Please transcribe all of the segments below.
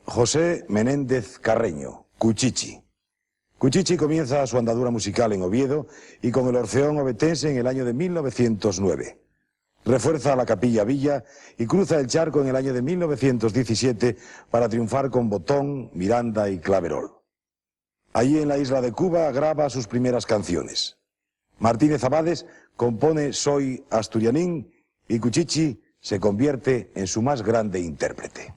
José Menéndez Carreño, Cuchichi. Cuchichi comienza su andadura musical en Oviedo y con el Orfeón Ovetense en el año de 1909. Refuerza la Capilla Villa y cruza el charco en el año de 1917 para triunfar con Botón, Miranda y Claverol. Allí en la isla de Cuba graba sus primeras canciones. Martínez Abades compone Soy Asturianín y Cuchichi se convierte en su más grande intérprete.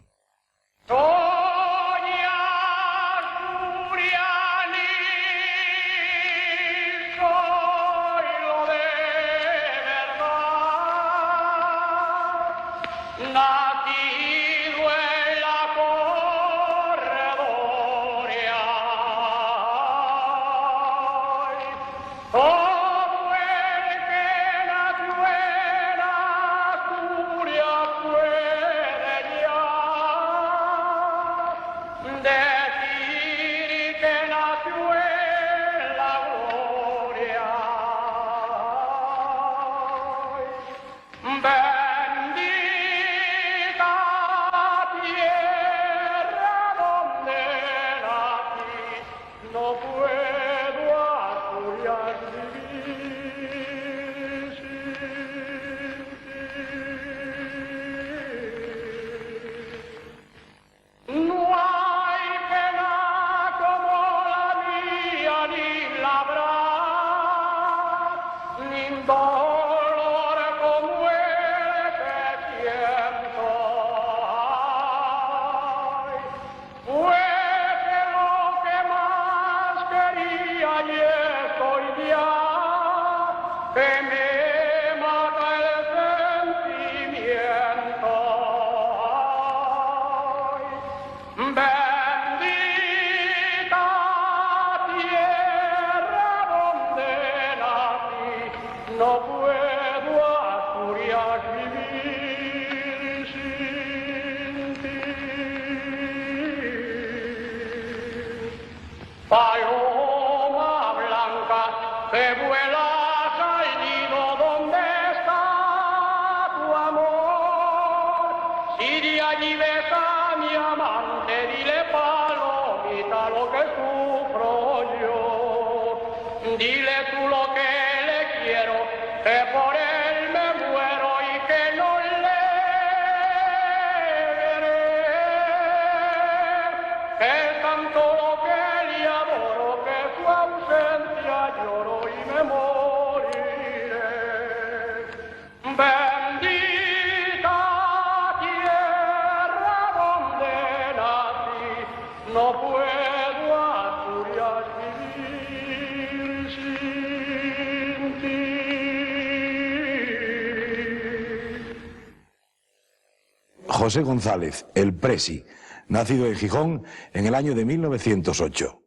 José González, el Presi, nacido en Gijón en el año de 1908.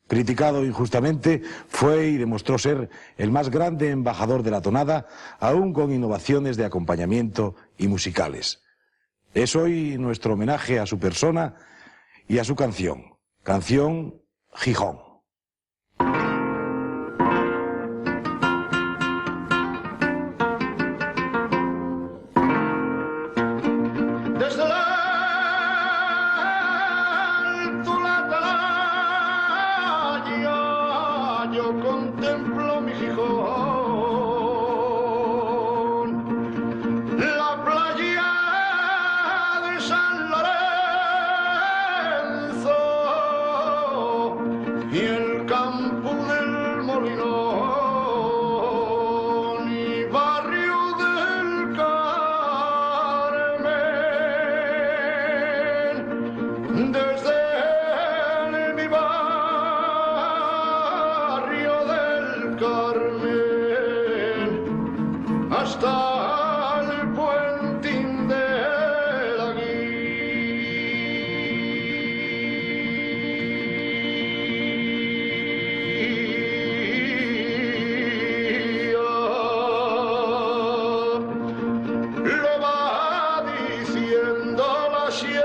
Criticado injustamente, fue y demostró ser el más grande embajador de la tonada, aún con innovaciones de acompañamiento y musicales. Es hoy nuestro homenaje a su persona y a su canción, Gijón. Lo va diciendo la siente.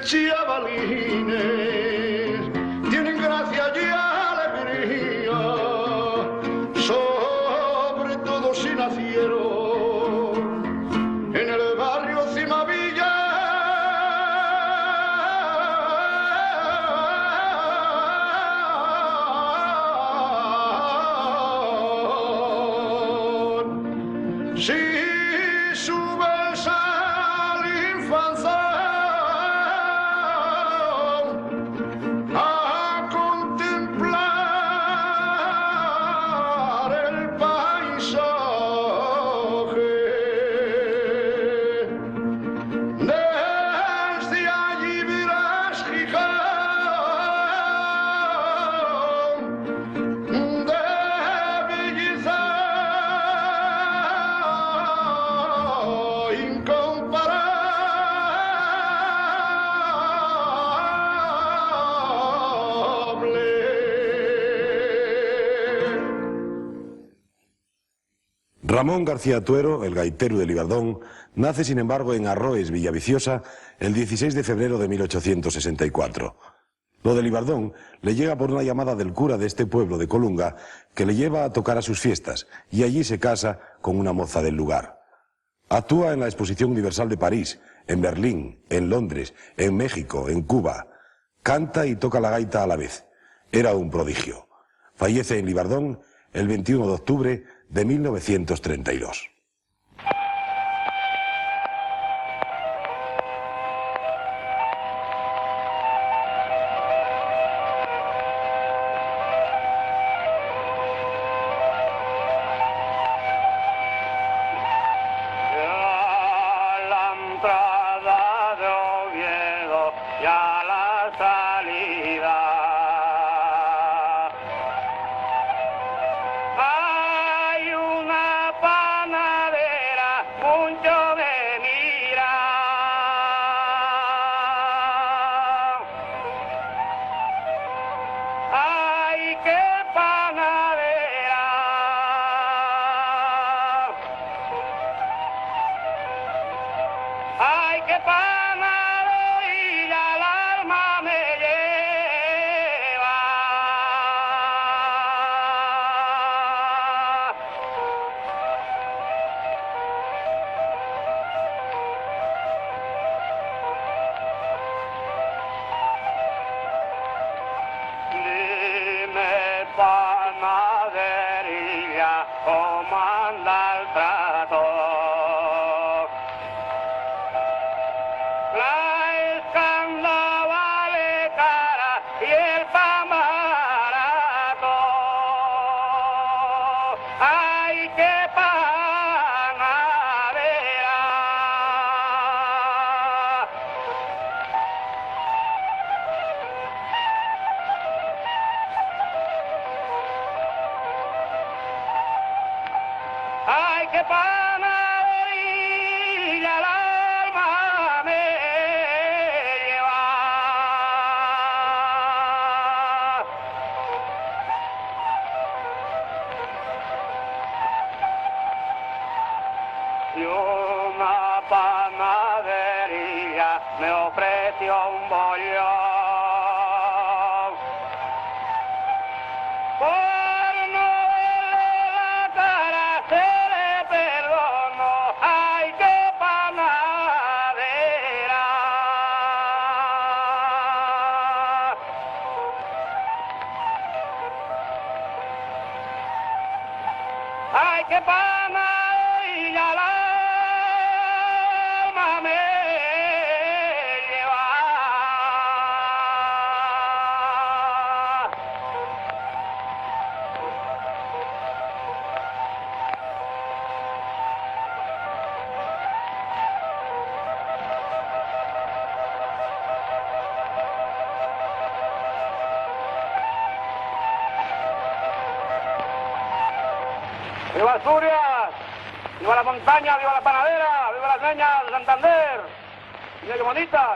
chavalines tienen gracia y alegría, sobre todo si nacieron en el barrio Cimavilla. Si subes al infanzón a contemplar el paisaje, desde allí verás Gijón de belleza Ramón García Tuero, el gaitero de Libardón, nace sin embargo en Arroes, Villaviciosa, el 16 de febrero de 1864. Lo de Libardón le llega por una llamada del cura de este pueblo de Colunga que le lleva a tocar a sus fiestas y allí se casa con una moza del lugar. Actúa en la Exposición Universal de París, en Berlín, en Londres, en México, en Cuba. Canta y toca la gaita a la vez. Era un prodigio. Fallece en Libardón el 21 de octubre de 1932. Ay, qué panadería, el alma me lleva. Dime, panadería, ¿cómo anda el trato? La escanda vale cara y el pan barato. Ay, qué panadera. Ay, qué panadería, el alma me lleva. Y una panadería me ofreció un bollón. Por no verle la cara se le perdonó. Ay, qué panadera. Ay, qué panadera, el alma me lleva. ¡Viva Asturias! ¡Viva la montaña! ¡Viva la panadera! ¡Viva las leñas de Santander! ¡Mira qué bonitas!